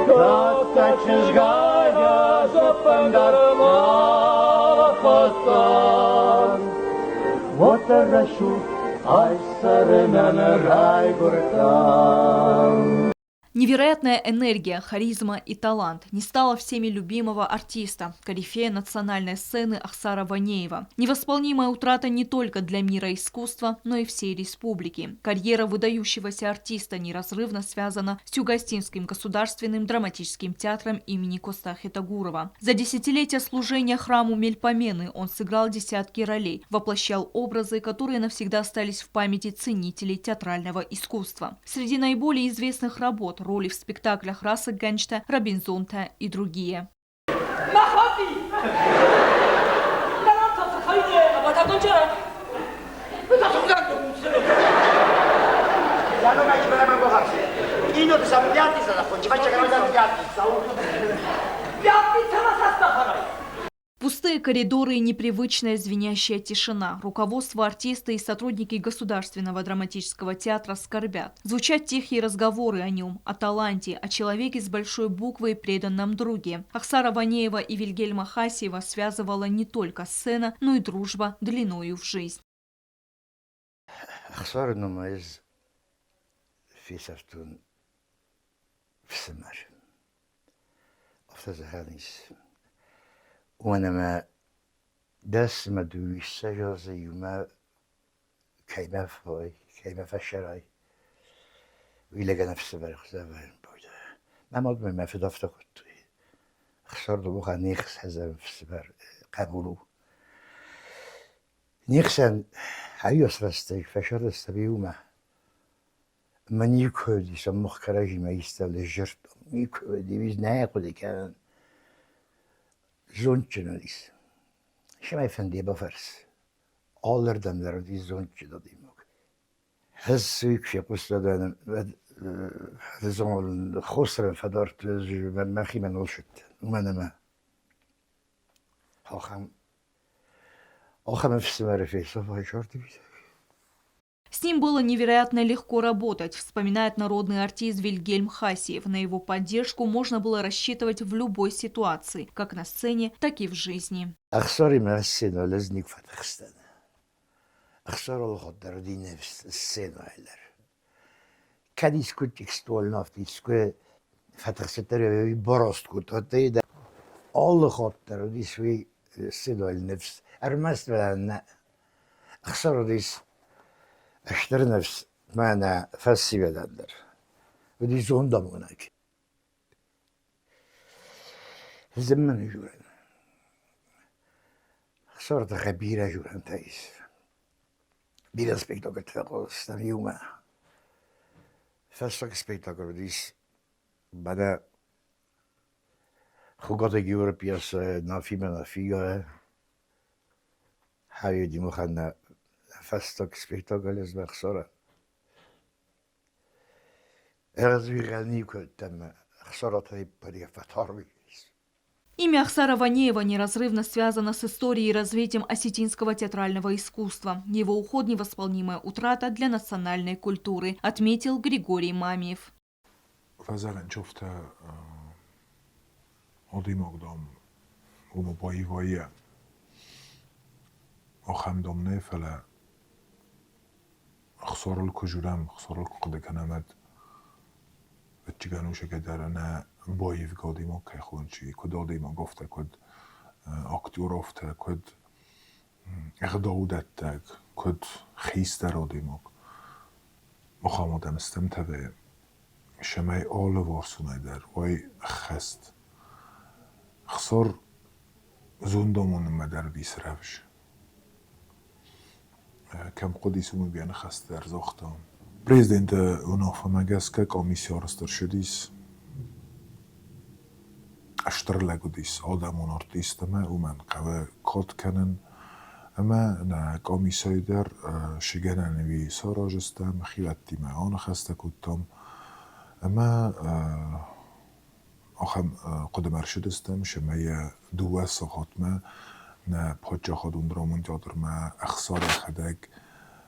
Достаточно сгая зопандар махасан. Вот рашу ай саремен рай гуртан. Невероятная энергия, харизма и талант не стала всеми любимого артиста, корифея национальной сцены Ахсара Ванеева. Невосполнимая утрата не только для мира искусства, но и всей республики. Карьера выдающегося артиста неразрывно связана с Тюгастинским государственным драматическим театром имени Костахи Тагурова. За десятилетия служения храму Мельпомены он сыграл десятки ролей, воплощал образы, которые навсегда остались в памяти ценителей театрального искусства. Среди наиболее известных работ роли в спектаклях Раса Генчта, Робинзонта и другие. Пустые коридоры и непривычная звенящая тишина. Руководство артиста и сотрудники Государственного драматического театра скорбят. Звучат тихие разговоры о нем, о таланте, о человеке с большой буквы и преданном друге. Ахсара Ванеева и Вильгельма Хасиева связывала не только сцена, но и дружба длиною в жизнь. Ахсара нумайз фисафтун всемар. Офтазаханис. وانا ما داس ما دويش سجازي وما كيما فاي كيما فشراي ويلقى نفسه برخزابين بودا ما مضمن ما في ضفته كنت خسر دوخا نيخس حزب في السبر قبولو نيخسن هايوس رستي فشر استبيوما ما نيكودي سمخ كراجي ما يستل جرت نيكودي بيز ناقودي كان Zontjenalies. Jij van die buffers. Aller dan daar die zontje dat die ook. Het zoek je post dat een het is een grotere verdort dus met mij men al shit. Maar ook hem все мерефейс of hij short is. С ним было невероятно легко работать, вспоминает народный артист Вильгельм Хасиев. На его поддержку можно было рассчитывать в любой ситуации, как на сцене, так и в жизни. Ахсари мерсина лезник фатахстан. Ахсар الخضر دي نفس السنة هلر. كاديس كنت إكستوال نافتيس كو فتحستر براست كنت هتيدا. all خضر دي سوي السنة النفس. أرمست بلنا. أخسر ديس أشتر نفس معنا فاسي بدندر ودي زوندا هناك زمن جوران صارت خبيرة جوران تايس بيلا سبيكتاكل تفاقل استميوما فاستاك سبيكتاكل ديس بدا خوغاتا يوروبياس نافيما نافيغا هاي دي مخانا فاستاك سبيكتاكل از خسارة Имя Ахсара Ванеева неразрывно связано с историей и развитием осетинского театрального искусства. Его уход – невосполнимая утрата для национальной культуры, отметил Григорий Мамиев. خسارة الكجورم خسارة القدة كنامد اتجانوش كدر أنا بايف قادي ما كيخون شيء كدادي ما قفته كد أكتور أفته كد إخداودتك كد خيست رادي ما مخامدم استمتع شماي آل وارسونه در وای خست خسار زندمون مدر بیس روش كم قديسوم بيان خست در زاختم. Prezident unafamagasca komissiya arastirishidis ashtirlagudis odamon artistama uman qava kotkanen ama na komissiyadar shigananvi sorojistam xivattima ona xasta kuttam ama axam qudmarshidistam shimaya duwa soxotma na podjaxadun dramon jadrma axsar xadag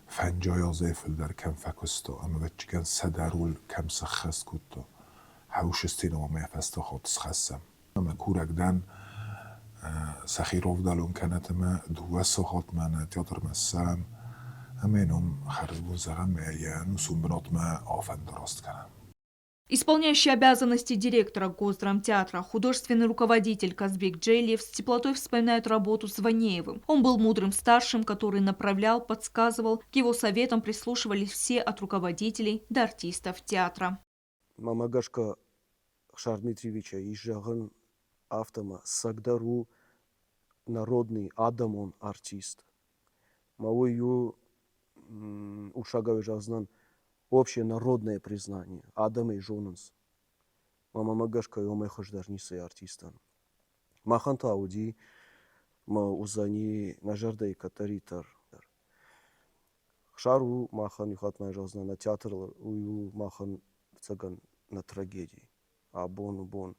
فنجای آزای فل در کم فکستا اما بچگان صدرول کم سخست کتا هاوشستینەوە مێفەستەخۆ تسخەسەم ئەمە کوورەکدان سەخیرۆڤدالۆن کەنەتەمە دووە سەخۆتمانە تێترمەسام ئەمێنم خەرزبوون زەغەمەیە نووسم بنۆتمە ئافەن دڕاستکەنە. Исполняющий обязанности директора Госдрамтеатра, художественный руководитель Казбек Джейлиев с теплотой вспоминает работу с Ванеевым. Он был мудрым старшим, который направлял, подсказывал. К его советам прислушивались все от руководителей до артистов театра. Мамагашка Хшар Дмитриевича Ижаган автома Сагдару народный адамон артист. Маую ушагавы жазнан общенародное признание. Адам и Жонанс. Мама Магашка и омехождарнисы артистан. Маханта ауди, ма узани нажарда и катаритар. Шару махан юхат majazna на театр, ую махан цаган на трагедии. А бон.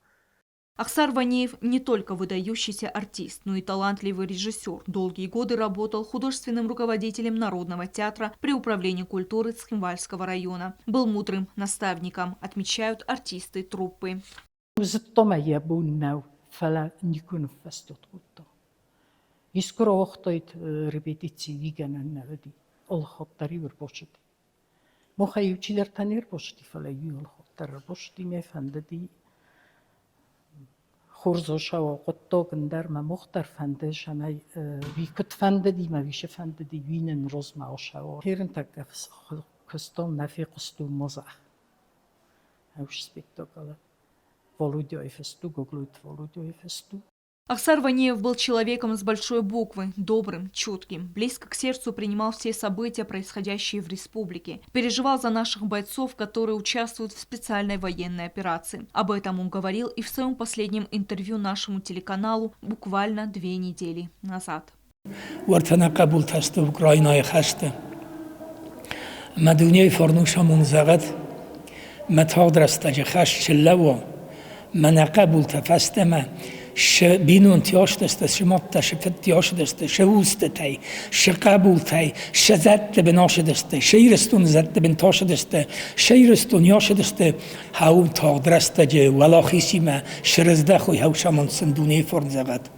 Ахсар Ванеев не только выдающийся артист, но и талантливый режиссер. Долгие годы работал художественным руководителем Народного театра при управлении культуры Цхинвальского района. Был мудрым наставником, отмечают артисты труппы. خورزوشا و قطعن در مختار فندش همه ویکت فندی ما ویش فندی وینن روز معاشا هرن تکفس کستم نفی قستو مزح هوش спектакля володя фесту гоглут володя фесту. Ахсар Ванеев был человеком с большой буквы, добрым, чутким, близко к сердцу принимал все события, происходящие в республике, переживал за наших бойцов, которые участвуют в специальной военной операции. Об этом он говорил и в своем последнем интервью нашему телеканалу буквально 2 недели назад. بینون تیاش دسته شما تشفت تیاش دسته شوست تای شقبول تای شزت بناش دسته شیرستون زت بن تاش دسته شیرستون یاش دسته هاون تا درسته جه ولا خیسی ما شرزده خوی هاو شمان سندونه فرن زغد